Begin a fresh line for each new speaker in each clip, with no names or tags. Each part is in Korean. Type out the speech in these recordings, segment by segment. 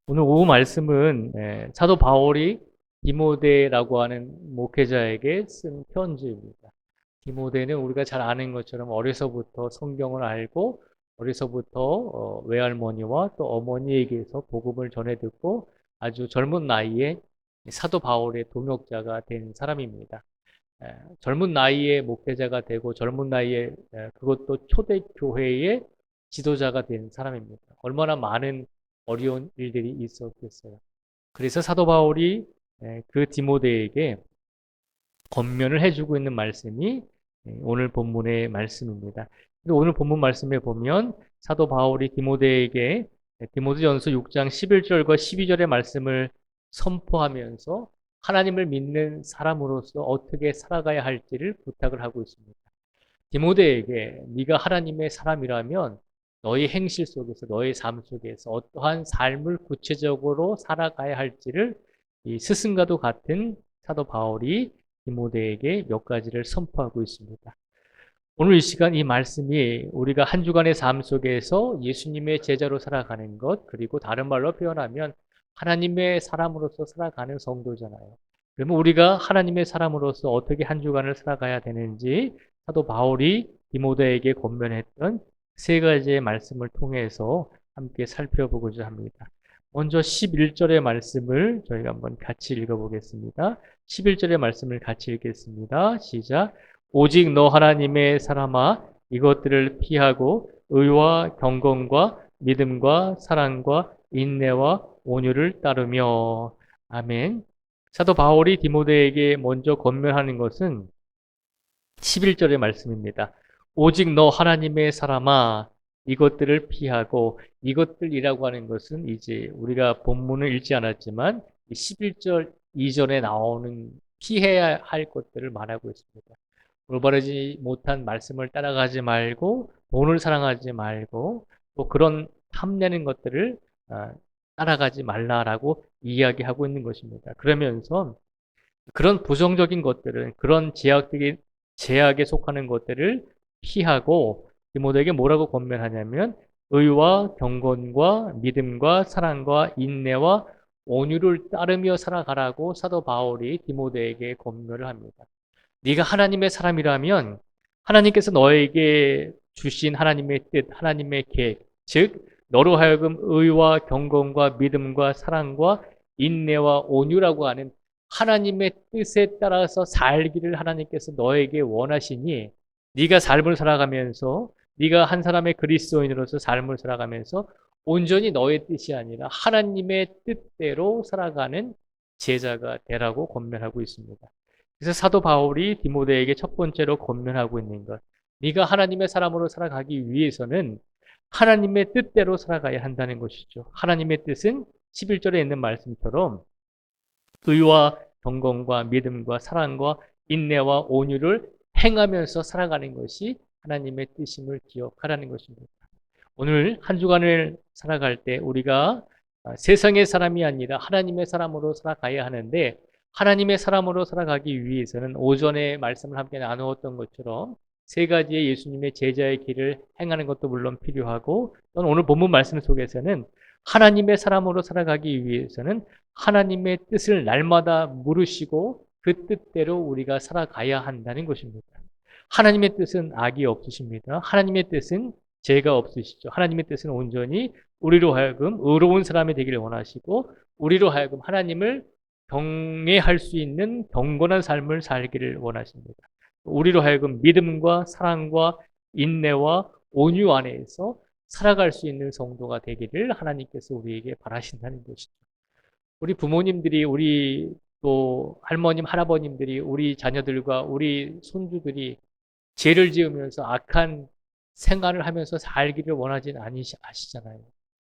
오늘 오후 말씀은 사도 바울이 디모데라고 하는 목회자에게 쓴 편지입니다. 디모데는 우리가 잘 아는 것처럼 어려서부터 성경을 알고 어려서부터 외할머니와 또 어머니에게서 복음을 전해 듣고 아주 젊은 나이에 사도 바울의 동역자가 된 사람입니다. 젊은 나이에 목회자가 되고 젊은 나이에 그것도 초대교회의 지도자가 된 사람입니다. 얼마나 많은 어려운 일들이 있었겠어요. 그래서 사도 바울이 그 디모데에게 권면을 해주고 있는 말씀이 오늘 본문의 말씀입니다. 오늘 본문 말씀에 보면 사도 바울이 디모데에게 디모데전서 6장 11절과 12절의 말씀을 선포하면서 하나님을 믿는 사람으로서 어떻게 살아가야 할지를 부탁을 하고 있습니다. 디모데에게 네가 하나님의 사람이라면 너의 행실 속에서 너의 삶 속에서 어떠한 삶을 구체적으로 살아가야 할지를 이 스승과도 같은 사도 바울이 디모데에게 몇 가지를 선포하고 있습니다. 오늘 이 시간 이 말씀이 우리가 한 주간의 삶 속에서 예수님의 제자로 살아가는 것, 그리고 다른 말로 표현하면 하나님의 사람으로서 살아가는 성도잖아요. 그러면 우리가 하나님의 사람으로서 어떻게 한 주간을 살아가야 되는지 사도 바울이 디모데에게 권면했던 세 가지의 말씀을 통해서 함께 살펴보고자 합니다. 먼저 11절의 말씀을 저희가 한번 같이 읽어보겠습니다. 11절의 말씀을 같이 읽겠습니다. 시작. 오직 너 하나님의 사람아 이것들을 피하고 의와 경건과 믿음과 사랑과 인내와 온유를 따르며. 아멘. 사도 바울이 디모데에게 먼저 권면하는 것은 11절의 말씀입니다. 오직 너 하나님의 사람아 이것들을 피하고, 이것들이라고 하는 것은 이제 우리가 본문을 읽지 않았지만 11절 이전에 나오는 피해야 할 것들을 말하고 있습니다. 올바르지 못한 말씀을 따라가지 말고 돈을 사랑하지 말고 또 그런 탐내는 것들을 따라가지 말라라고 이야기하고 있는 것입니다. 그러면서 그런 부정적인 것들은 그런 제약에 속하는 것들을 피하고 디모데에게 뭐라고 권면하냐면 의와 경건과 믿음과 사랑과 인내와 온유를 따르며 살아가라고 사도 바울이 디모데에게 권면을 합니다. 네가 하나님의 사람이라면 하나님께서 너에게 주신 하나님의 뜻, 하나님의 계획, 즉 너로 하여금 의와 경건과 믿음과 사랑과 인내와 온유라고 하는 하나님의 뜻에 따라서 살기를 하나님께서 너에게 원하시니 네가 삶을 살아가면서 네가 한 사람의 그리스도인으로서 삶을 살아가면서 온전히 너의 뜻이 아니라 하나님의 뜻대로 살아가는 제자가 되라고 권면하고 있습니다. 그래서 사도 바울이 디모데에게 첫 번째로 권면하고 있는 것, 네가 하나님의 사람으로 살아가기 위해서는 하나님의 뜻대로 살아가야 한다는 것이죠. 하나님의 뜻은 11절에 있는 말씀처럼 의와 경건과 믿음과 사랑과 인내와 온유를 행하면서 살아가는 것이 하나님의 뜻임을 기억하라는 것입니다. 오늘 한 주간을 살아갈 때 우리가 세상의 사람이 아니라 하나님의 사람으로 살아가야 하는데, 하나님의 사람으로 살아가기 위해서는 오전에 말씀을 함께 나누었던 것처럼 세 가지의 예수님의 제자의 길을 행하는 것도 물론 필요하고, 또는 오늘 본문 말씀 속에서는 하나님의 사람으로 살아가기 위해서는 하나님의 뜻을 날마다 물으시고 그 뜻대로 우리가 살아가야 한다는 것입니다. 하나님의 뜻은 악이 없으십니다. 하나님의 뜻은 죄가 없으시죠. 하나님의 뜻은 온전히 우리로 하여금 의로운 사람이 되기를 원하시고 우리로 하여금 하나님을 경외할 수 있는 경건한 삶을 살기를 원하십니다. 우리로 하여금 믿음과 사랑과 인내와 온유 안에서 살아갈 수 있는 성도가 되기를 하나님께서 우리에게 바라신다는 것이죠. 우리 부모님들이, 우리 또 할머님, 할아버님들이 우리 자녀들과 우리 손주들이 죄를 지으면서 악한 생활을 하면서 살기를 원하진 아시잖아요.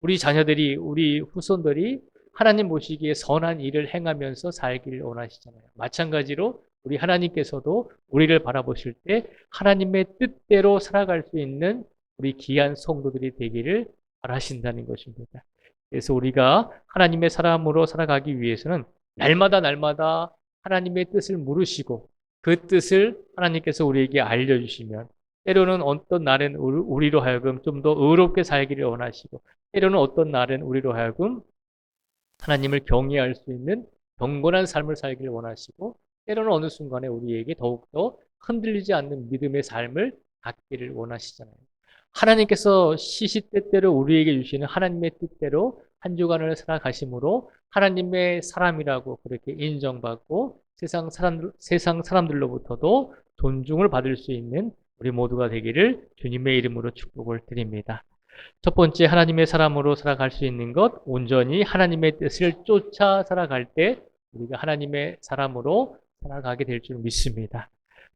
우리 자녀들이, 우리 후손들이 하나님 보시기에 선한 일을 행하면서 살기를 원하시잖아요. 마찬가지로 우리 하나님께서도 우리를 바라보실 때 하나님의 뜻대로 살아갈 수 있는 우리 귀한 성도들이 되기를 바라신다는 것입니다. 그래서 우리가 하나님의 사람으로 살아가기 위해서는 날마다 하나님의 뜻을 물으시고 그 뜻을 하나님께서 우리에게 알려주시면, 때로는 어떤 날은 우리로 하여금 좀 더 의롭게 살기를 원하시고 때로는 어떤 날은 우리로 하여금 하나님을 경외할 수 있는 경건한 삶을 살기를 원하시고 때로는 어느 순간에 우리에게 더욱더 흔들리지 않는 믿음의 삶을 갖기를 원하시잖아요. 하나님께서 시시때때로 우리에게 주시는 하나님의 뜻대로 한 주간을 살아가심으로 하나님의 사람이라고 그렇게 인정받고 세상 사람들로부터도 존중을 받을 수 있는 우리 모두가 되기를 주님의 이름으로 축복을 드립니다. 첫 번째, 하나님의 사람으로 살아갈 수 있는 것, 온전히 하나님의 뜻을 쫓아 살아갈 때 우리가 하나님의 사람으로 살아가게 될 줄 믿습니다.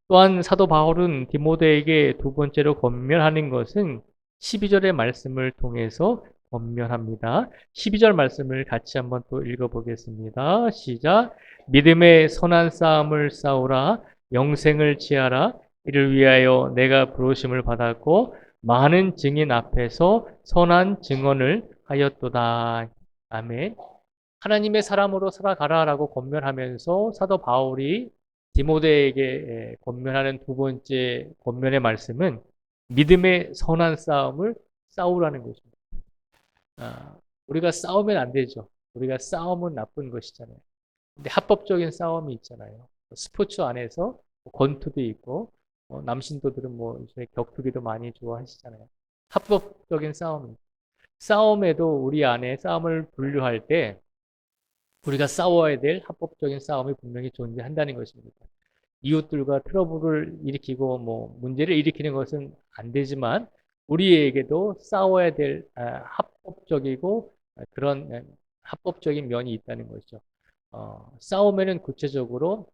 또한 사도 바울은 디모데에게 두 번째로 권면하는 것은 12절의 말씀을 통해서 권면합니다. 12절 말씀을 같이 한번 또 읽어보겠습니다. 시작. 믿음의 선한 싸움을 싸우라. 영생을 취하라. 이를 위하여 내가 부르심을 받았고 많은 증인 앞에서 선한 증언을 하였도다. 아멘. 하나님의 사람으로 살아가라라고 권면하면서 사도 바울이 디모데에게 권면하는 두 번째 권면의 말씀은 믿음의 선한 싸움을 싸우라는 것입니다. 우리가 싸우면 안 되죠. 우리가 싸움은 나쁜 것이잖아요. 근데 합법적인 싸움이 있잖아요. 스포츠 안에서 권투도 있고 남신도들은 요새 격투기도 많이 좋아하시잖아요. 합법적인 싸움. 싸움에도 우리 안에 싸움을 분류할 때 우리가 싸워야 될 합법적인 싸움이 분명히 존재한다는 것입니다. 이웃들과 트러블을 일으키고 문제를 일으키는 것은 안 되지만 우리에게도 싸워야 될 합법적이고 그런 합법적인 면이 있다는 것이죠. 싸움에는 구체적으로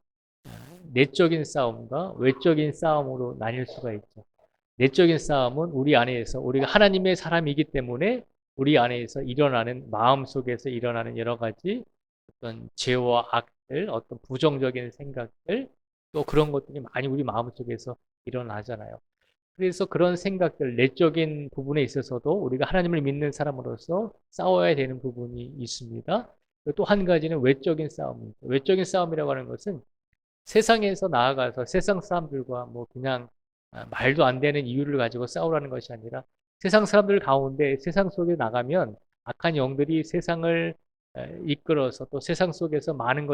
내적인 싸움과 외적인 싸움으로 나뉠 수가 있죠. 내적인 싸움은 우리 안에서 우리가 하나님의 사람이기 때문에 우리 안에서 일어나는 마음 속에서 일어나는 여러 가지 어떤 죄와 악들, 어떤 부정적인 생각들, 또 그런 것들이 많이 우리 마음속에서 일어나잖아요. 그래서 그런 생각들, 내적인 부분에 있어서도 우리가 하나님을 믿는 사람으로서 싸워야 되는 부분이 있습니다. 또 한 가지는 외적인 싸움입니다. 외적인 싸움이라고 하는 것은 세상에서 나아가서 세상 사람들과 그냥 말도 안 되는 이유를 가지고 싸우라는 것이 아니라 세상 사람들 가운데 세상 속에 나가면 악한 영들이 세상을 이끌어서 또 세상 속에서 많은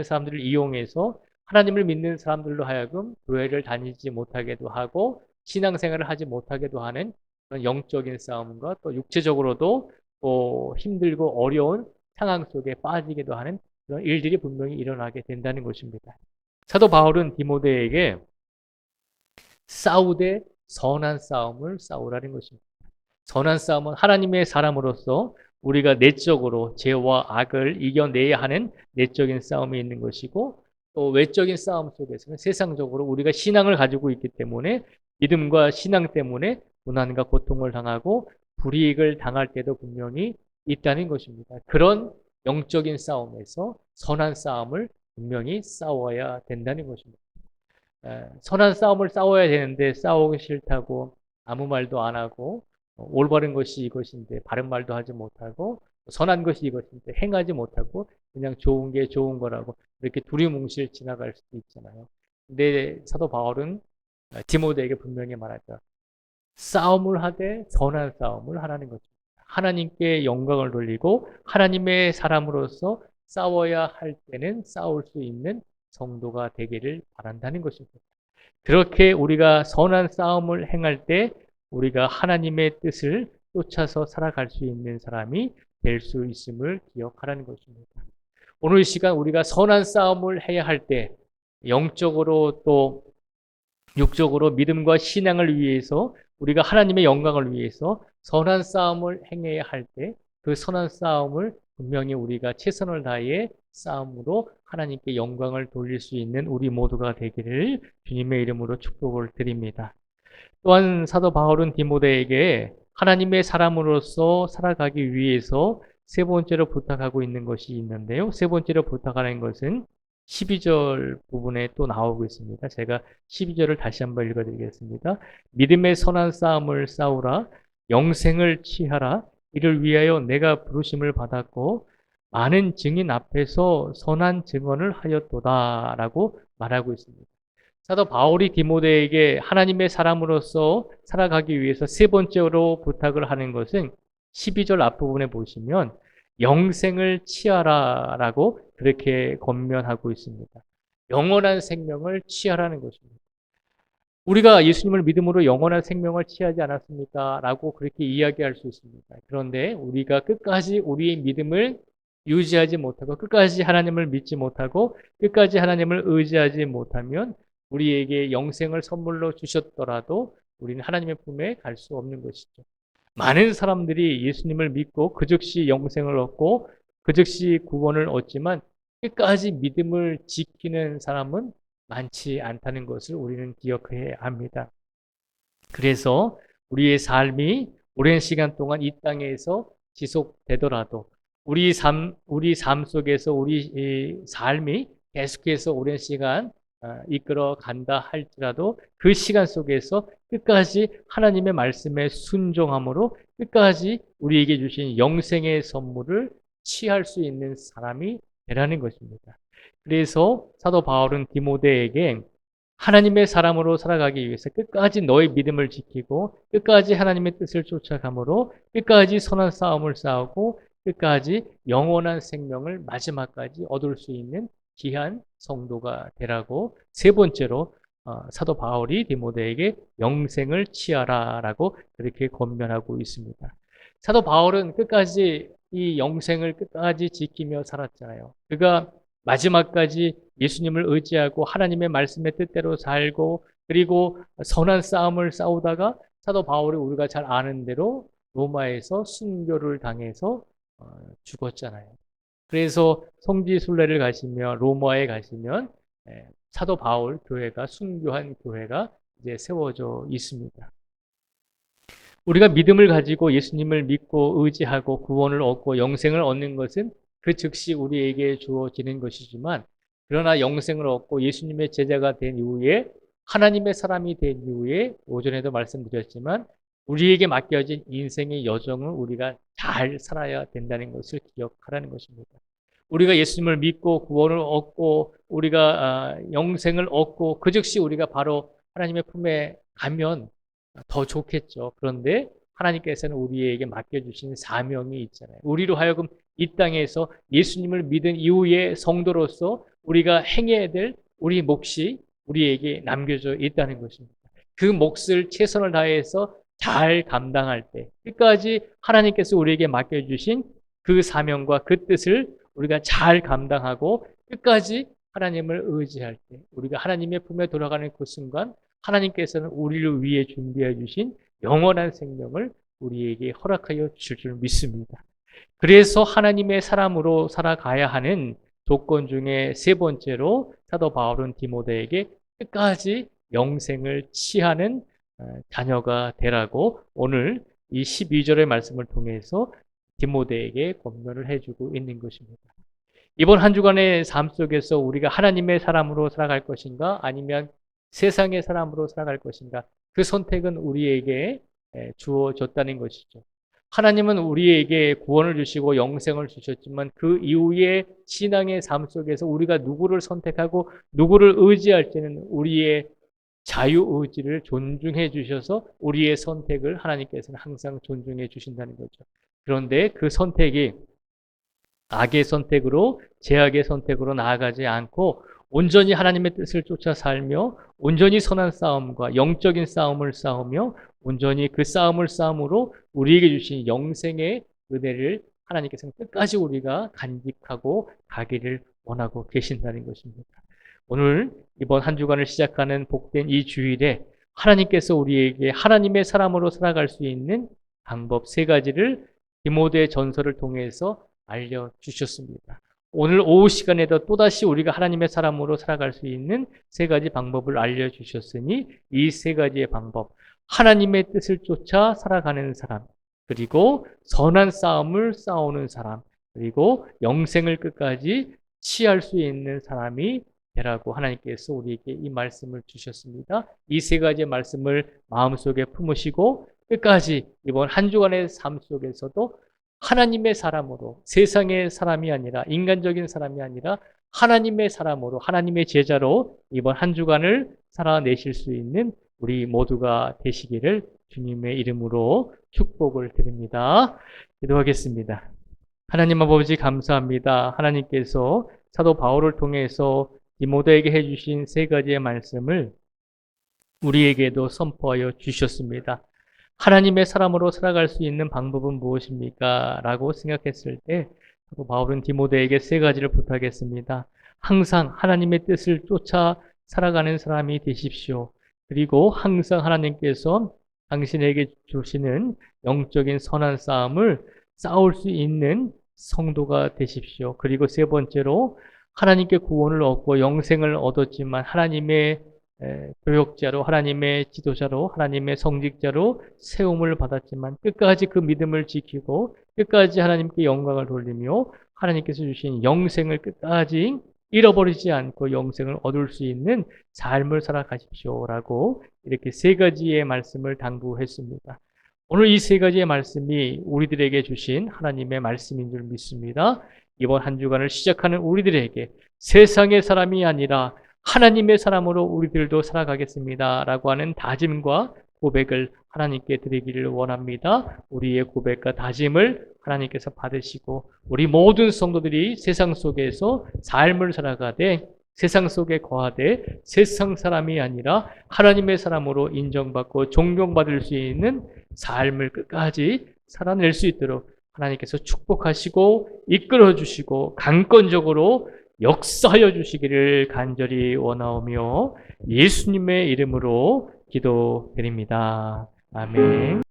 사람들을 이용해서 하나님을 믿는 사람들로 하여금 교회를 다니지 못하게도 하고 신앙생활을 하지 못하게도 하는 그런 영적인 싸움과 또 육체적으로도 또 힘들고 어려운 상황 속에 빠지기도 하는 그런 일들이 분명히 일어나게 된다는 것입니다. 사도 바울은 디모데에게 싸우되 선한 싸움을 싸우라는 것입니다. 선한 싸움은 하나님의 사람으로서 우리가 내적으로 죄와 악을 이겨내야 하는 내적인 싸움이 있는 것이고 또 외적인 싸움 속에서는 세상적으로 우리가 신앙을 가지고 있기 때문에 믿음과 신앙 때문에 고난과 고통을 당하고 불이익을 당할 때도 분명히 있다는 것입니다. 그런 영적인 싸움에서 선한 싸움을 분명히 싸워야 된다는 것입니다. 선한 싸움을 싸워야 되는데 싸우기 싫다고 아무 말도 안 하고 올바른 것이 이것인데 바른 말도 하지 못하고 선한 것이 이것인데 행하지 못하고 그냥 좋은 게 좋은 거라고 이렇게 두리뭉실 지나갈 수도 있잖아요. 근데 사도 바울은 디모데에게 분명히 말하죠. 싸움을 하되 선한 싸움을 하라는 거죠. 하나님께 영광을 돌리고 하나님의 사람으로서 싸워야 할 때는 싸울 수 있는 성도가 되기를 바란다는 것입니다. 그렇게 우리가 선한 싸움을 행할 때 우리가 하나님의 뜻을 쫓아서 살아갈 수 있는 사람이 될 수 있음을 기억하라는 것입니다. 오늘 시간 우리가 선한 싸움을 해야 할 때 영적으로 또 육적으로 믿음과 신앙을 위해서 우리가 하나님의 영광을 위해서 선한 싸움을 행해야 할 때 그 선한 싸움을 분명히 우리가 최선을 다해 싸움으로 하나님께 영광을 돌릴 수 있는 우리 모두가 되기를 주님의 이름으로 축복을 드립니다. 또한 사도 바울은 디모데에게 하나님의 사람으로서 살아가기 위해서 세 번째로 부탁하고 있는 것이 있는데요. 세 번째로 부탁하는 것은 12절 부분에 또 나오고 있습니다. 제가 12절을 다시 한번 읽어드리겠습니다. 믿음의 선한 싸움을 싸우라. 영생을 취하라. 이를 위하여 내가 부르심을 받았고 많은 증인 앞에서 선한 증언을 하였도다 라고 말하고 있습니다. 사도 바울이 디모데에게 하나님의 사람으로서 살아가기 위해서 세 번째로 부탁을 하는 것은 12절 앞부분에 보시면 영생을 취하라라고 그렇게 권면하고 있습니다. 영원한 생명을 취하라는 것입니다. 우리가 예수님을 믿음으로 영원한 생명을 취하지 않았습니까? 라고 그렇게 이야기할 수 있습니다. 그런데 우리가 끝까지 우리의 믿음을 유지하지 못하고 끝까지 하나님을 믿지 못하고 끝까지 하나님을 의지하지 못하면 우리에게 영생을 선물로 주셨더라도 우리는 하나님의 품에 갈 수 없는 것이죠. 많은 사람들이 예수님을 믿고 그 즉시 영생을 얻고 그 즉시 구원을 얻지만 끝까지 믿음을 지키는 사람은 많지 않다는 것을 우리는 기억해야 합니다. 그래서 우리의 삶이 오랜 시간 동안 이 땅에서 지속되더라도 우리 삶 속에서 우리 삶이 계속해서 오랜 시간 이끌어 간다 할지라도 그 시간 속에서 끝까지 하나님의 말씀에 순종함으로 끝까지 우리에게 주신 영생의 선물을 취할 수 있는 사람이 되라는 것입니다. 그래서 사도 바울은 디모데에게 하나님의 사람으로 살아가기 위해서 끝까지 너의 믿음을 지키고 끝까지 하나님의 뜻을 쫓아감으로 끝까지 선한 싸움을 싸우고 끝까지 영원한 생명을 마지막까지 얻을 수 있는 귀한 성도가 되라고 세 번째로 사도 바울이 디모데에게 영생을 취하라라고 그렇게 권면하고 있습니다. 사도 바울은 끝까지 이 영생을 끝까지 지키며 살았잖아요. 그가 마지막까지 예수님을 의지하고 하나님의 말씀의 뜻대로 살고 그리고 선한 싸움을 싸우다가 사도 바울이 우리가 잘 아는 대로 로마에서 순교를 당해서 죽었잖아요. 그래서 성지순례를 가시며 로마에 가시면 사도 바울 교회가 순교한 교회가 이제 세워져 있습니다. 우리가 믿음을 가지고 예수님을 믿고 의지하고 구원을 얻고 영생을 얻는 것은 그 즉시 우리에게 주어지는 것이지만 그러나 영생을 얻고 예수님의 제자가 된 이후에 하나님의 사람이 된 이후에 오전에도 말씀드렸지만 우리에게 맡겨진 인생의 여정을 우리가 잘 살아야 된다는 것을 기억하라는 것입니다. 우리가 예수님을 믿고 구원을 얻고 우리가 영생을 얻고 그 즉시 우리가 바로 하나님의 품에 가면 더 좋겠죠. 그런데 하나님께서는 우리에게 맡겨주신 사명이 있잖아요. 우리로 하여금 이 땅에서 예수님을 믿은 이후에 성도로서 우리가 행해야 될 우리 몫이 우리에게 남겨져 있다는 것입니다. 그 몫을 최선을 다해서 잘 감당할 때 끝까지 하나님께서 우리에게 맡겨주신 그 사명과 그 뜻을 우리가 잘 감당하고 끝까지 하나님을 의지할 때 우리가 하나님의 품에 돌아가는 그 순간 하나님께서는 우리를 위해 준비해 주신 영원한 생명을 우리에게 허락하여 주실 줄 믿습니다. 그래서 하나님의 사람으로 살아가야 하는 조건 중에 세 번째로 사도 바울은 디모데에게 끝까지 영생을 취하는 자녀가 되라고 오늘 이 12절의 말씀을 통해서 디모데에게 권면을 해주고 있는 것입니다. 이번 한 주간의 삶 속에서 우리가 하나님의 사람으로 살아갈 것인가 아니면 세상의 사람으로 살아갈 것인가 그 선택은 우리에게 주어졌다는 것이죠. 하나님은 우리에게 구원을 주시고 영생을 주셨지만 그 이후의 신앙의 삶 속에서 우리가 누구를 선택하고 누구를 의지할지는 우리의 자유의지를 존중해 주셔서 우리의 선택을 하나님께서는 항상 존중해 주신다는 거죠. 그런데 그 선택이 악의 선택으로 제약의 선택으로 나아가지 않고 온전히 하나님의 뜻을 쫓아 살며 온전히 선한 싸움과 영적인 싸움을 싸우며 온전히 그 싸움을 싸움으로 우리에게 주신 영생의 은혜를 하나님께서는 끝까지 우리가 간직하고 가기를 원하고 계신다는 것입니다. 오늘 이번 한 주간을 시작하는 복된 이 주일에 하나님께서 우리에게 하나님의 사람으로 살아갈 수 있는 방법 세 가지를 디모데 전서를 통해서 알려주셨습니다. 오늘 오후 시간에도 또다시 우리가 하나님의 사람으로 살아갈 수 있는 세 가지 방법을 알려주셨으니 이 세 가지의 방법, 하나님의 뜻을 쫓아 살아가는 사람, 그리고 선한 싸움을 싸우는 사람, 그리고 영생을 끝까지 취할 수 있는 사람이 되라고 하나님께서 우리에게 이 말씀을 주셨습니다. 이 세 가지의 말씀을 마음속에 품으시고 끝까지 이번 한 주간의 삶 속에서도 하나님의 사람으로 세상의 사람이 아니라 인간적인 사람이 아니라 하나님의 사람으로 하나님의 제자로 이번 한 주간을 살아내실 수 있는 우리 모두가 되시기를 주님의 이름으로 축복을 드립니다. 기도하겠습니다. 하나님 아버지 감사합니다. 하나님께서 사도 바울을 통해서 디모데에게 해주신 세 가지의 말씀을 우리에게도 선포하여 주셨습니다. 하나님의 사람으로 살아갈 수 있는 방법은 무엇입니까? 라고 생각했을 때 사도 바울은 디모데에게 세 가지를 부탁했습니다. 항상 하나님의 뜻을 쫓아 살아가는 사람이 되십시오. 그리고 항상 하나님께서 당신에게 주시는 영적인 선한 싸움을 싸울 수 있는 성도가 되십시오. 그리고 세 번째로 하나님께 구원을 얻고 영생을 얻었지만 하나님의 교역자로, 하나님의 지도자로, 하나님의 성직자로 세움을 받았지만 끝까지 그 믿음을 지키고 끝까지 하나님께 영광을 돌리며 하나님께서 주신 영생을 끝까지 잃어버리지 않고 영생을 얻을 수 있는 삶을 살아가십시오라고 이렇게 세 가지의 말씀을 당부했습니다. 오늘 이 세 가지의 말씀이 우리들에게 주신 하나님의 말씀인 줄 믿습니다. 이번 한 주간을 시작하는 우리들에게 세상의 사람이 아니라 하나님의 사람으로 우리들도 살아가겠습니다 라고 하는 다짐과 고백을 하나님께 드리기를 원합니다. 우리의 고백과 다짐을 하나님께서 받으시고 우리 모든 성도들이 세상 속에서 삶을 살아가되 세상 속에 거하되 세상 사람이 아니라 하나님의 사람으로 인정받고 존경받을 수 있는 삶을 끝까지 살아낼 수 있도록 하나님께서 축복하시고 이끌어 주시고 강권적으로 역사하여 주시기를 간절히 원하오며 예수님의 이름으로 기도드립니다. 아멘.